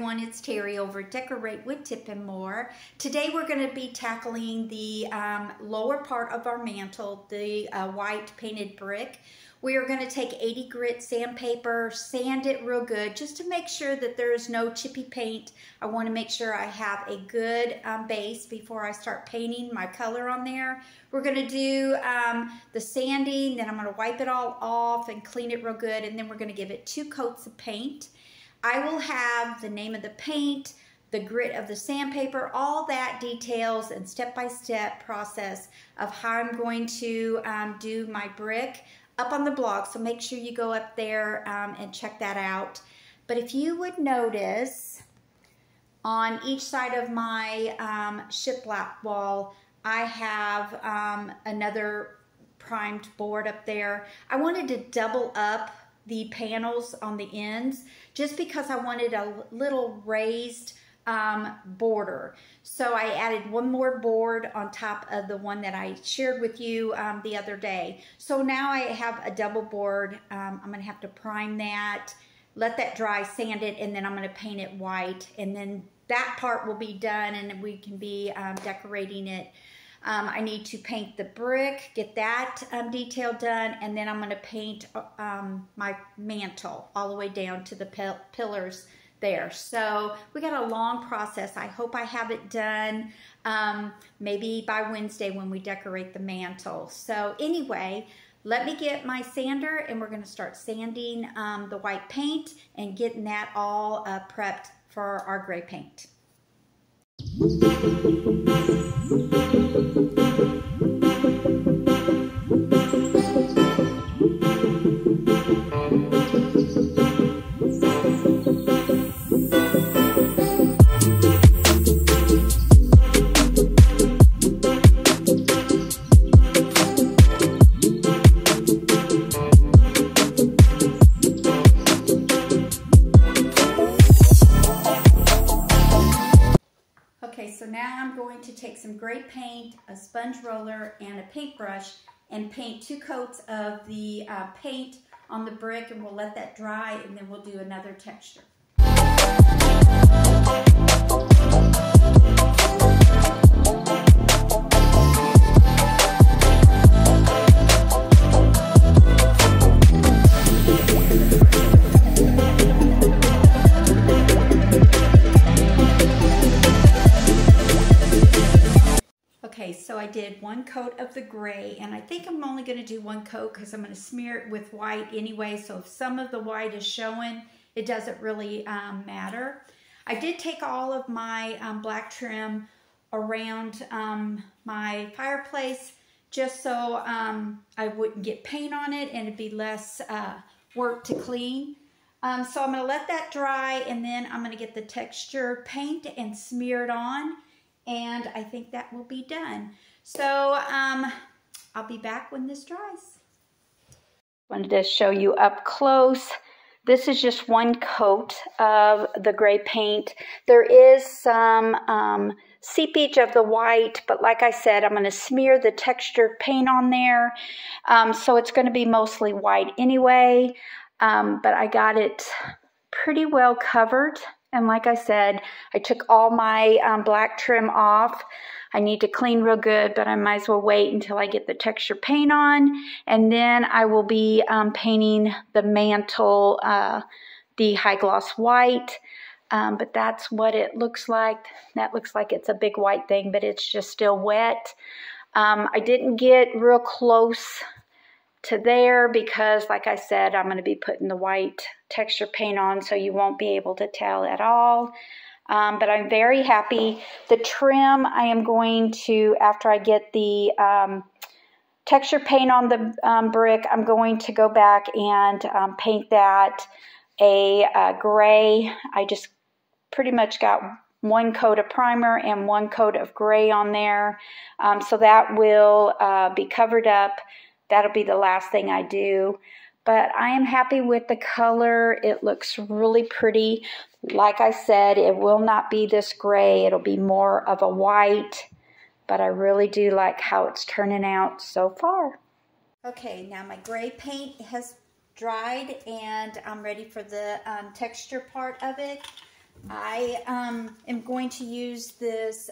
everyone, it's Terry over at Decorate with Tip and More. Today we're going to be tackling the lower part of our mantle, the white painted brick. We are going to take 80 grit sandpaper, sand it real good just to make sure that there is no chippy paint. I want to make sure I have a good base before I start painting my color on there. We're going to do the sanding, then I'm going to wipe it all off and clean it real good, and then we're going to give it 2 coats of paint. I will have the name of the paint, the grit of the sandpaper, all that details and step-by-step process of how I'm going to do my brick up on the blog. So make sure you go up there and check that out. But if you would notice, on each side of my shiplap wall, I have another primed board up there. I wanted to double up the panels on the ends just because I wanted a little raised border. So I added one more board on top of the one that I shared with you the other day. So now I have a double board. I'm going to have to prime that, let that dry, sand it, and then I'm going to paint it white. And then that part will be done and we can be decorating it. I need to paint the brick, get that detail done, and then I'm going to paint my mantle all the way down to the pillars there. So we got a long process. I hope I have it done maybe by Wednesday when we decorate the mantle. So anyway, let me get my sander and we're going to start sanding the white paint and getting that all prepped for our gray paint. Okay, so now I'm going to take some gray paint, a sponge roller, and a paintbrush and paint 2 coats of the paint on the brick, and we'll let that dry and then we'll do another texture. Okay, so I did 1 coat of the gray, and I think I'm only going to do 1 coat because I'm going to smear it with white anyway, so if some of the white is showing, it doesn't really matter. I did take all of my black trim around my fireplace just so I wouldn't get paint on it and it'd be less work to clean. So I'm going to let that dry, and then I'm going to get the texture paint and smear it on. And I think that will be done. So I'll be back when this dries. Wanted to show you up close. This is just 1 coat of the gray paint. There is some seepage of the white, but like I said, I'm going to smear the textured paint on there. So it's going to be mostly white anyway, but I got it pretty well covered. And like I said, I took all my black trim off. I need to clean real good, but I might as well wait until I get the texture paint on. And then I will be painting the mantle, the high gloss white. But that's what it looks like. That looks like it's a big white thing, but it's just still wet. I didn't get real close to there because, like I said, I'm going to be putting the white texture paint on, so you won't be able to tell at all. But I'm very happy. The trim, I am going to, after I get the texture paint on the brick, I'm going to go back and paint that a gray. I just pretty much got 1 coat of primer and 1 coat of gray on there. So that will be covered up. That'll be the last thing I do. But I am happy with the color. It looks really pretty. Like I said, it will not be this gray. It'll be more of a white. But I really do like how it's turning out so far. Okay, now my gray paint has dried and I'm ready for the texture part of it. I am going to use this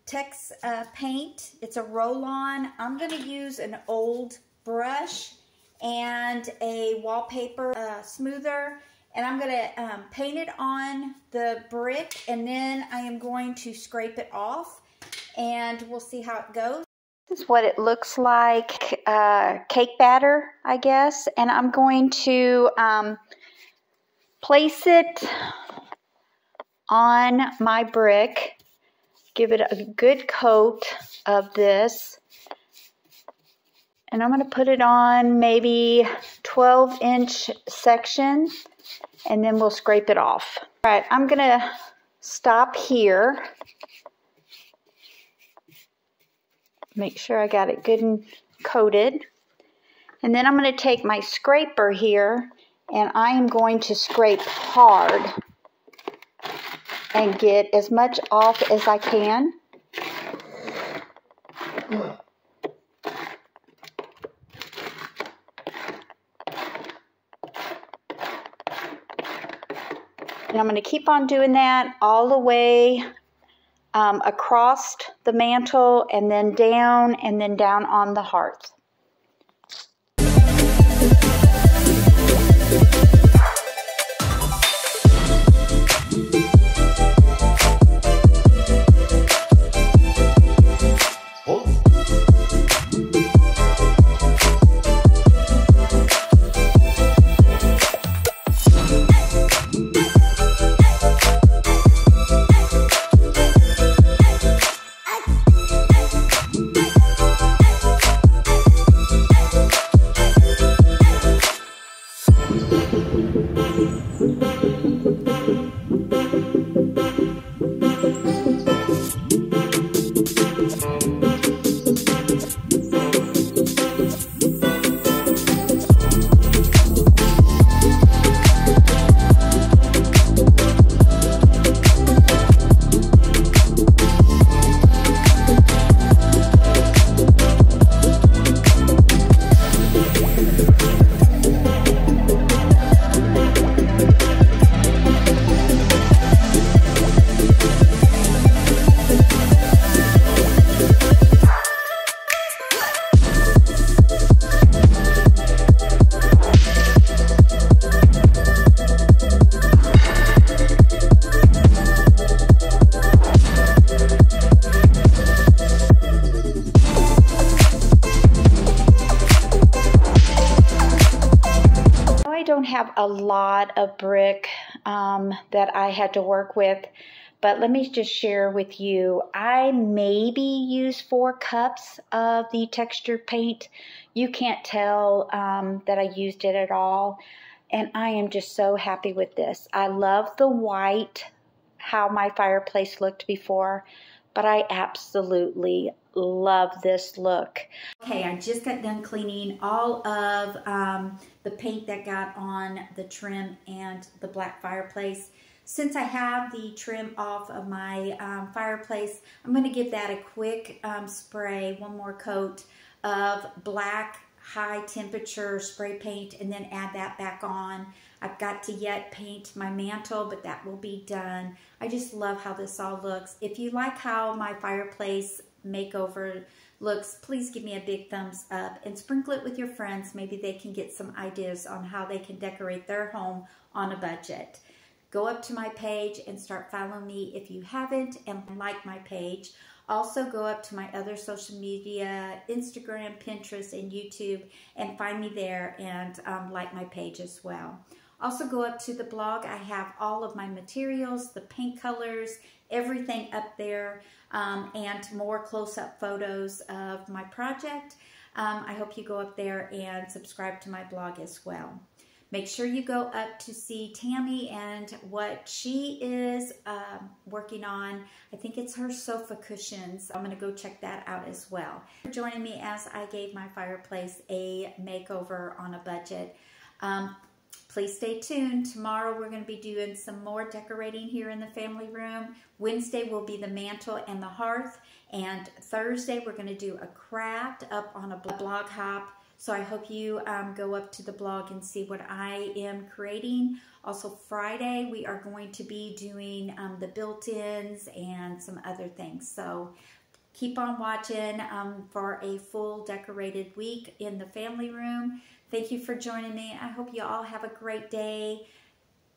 Tex paint. It's a roll-on. I'm going to use an old brush and a wallpaper smoother, and I'm going to paint it on the brick, and then I am going to scrape it off, and we'll see how it goes. This is what it looks like, cake batter, I guess, and I'm going to place it on my brick, give it a good coat of this, and I'm going to put it on maybe 12-inch section, and then we'll scrape it off. All right, I'm going to stop here. Make sure I got it good and coated. And then I'm going to take my scraper here, and I am going to scrape hard and get as much off as I can. And I'm going to keep on doing that all the way across the mantle, and then down on the hearth. Have a lot of brick that I had to work with, but let me just share with you, I maybe used 4 cups of the textured paint. You can't tell that I used it at all, and I am just so happy with this. I love the white, how my fireplace looked before, but I absolutely love this look. Okay, I just got done cleaning all of the paint that got on the trim and the black fireplace. Since I have the trim off of my fireplace, I'm going to give that a quick spray, one more coat of black high temperature spray paint, and then add that back on. I've got to yet paint my mantle, but that will be done. I just love how this all looks. If you like how my fireplace makeover looks, please give me a big thumbs up and sprinkle it with your friends. Maybe they can get some ideas on how they can decorate their home on a budget. Go up to my page and start following me if you haven't, and like my page. Also go up to my other social media, Instagram, Pinterest, and YouTube, and find me there and like my page as well. Also go up to the blog. I have all of my materials, the paint colors, everything up there, and more close-up photos of my project. I hope you go up there and subscribe to my blog as well. Make sure you go up to see Tammy and what she is working on. I think it's her sofa cushions. I'm going to go check that out as well. For joining me as I gave my fireplace a makeover on a budget. Please stay tuned. Tomorrow we're going to be doing some more decorating here in the family room. Wednesday will be the mantle and the hearth. And Thursday we're going to do a craft up on a blog hop So I hope you go up to the blog and see what I am creating. Also Friday, we are going to be doing the built-ins and some other things. So keep on watching for a full decorated week in the family room. Thank you for joining me. I hope you all have a great day.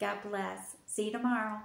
God bless. See you tomorrow.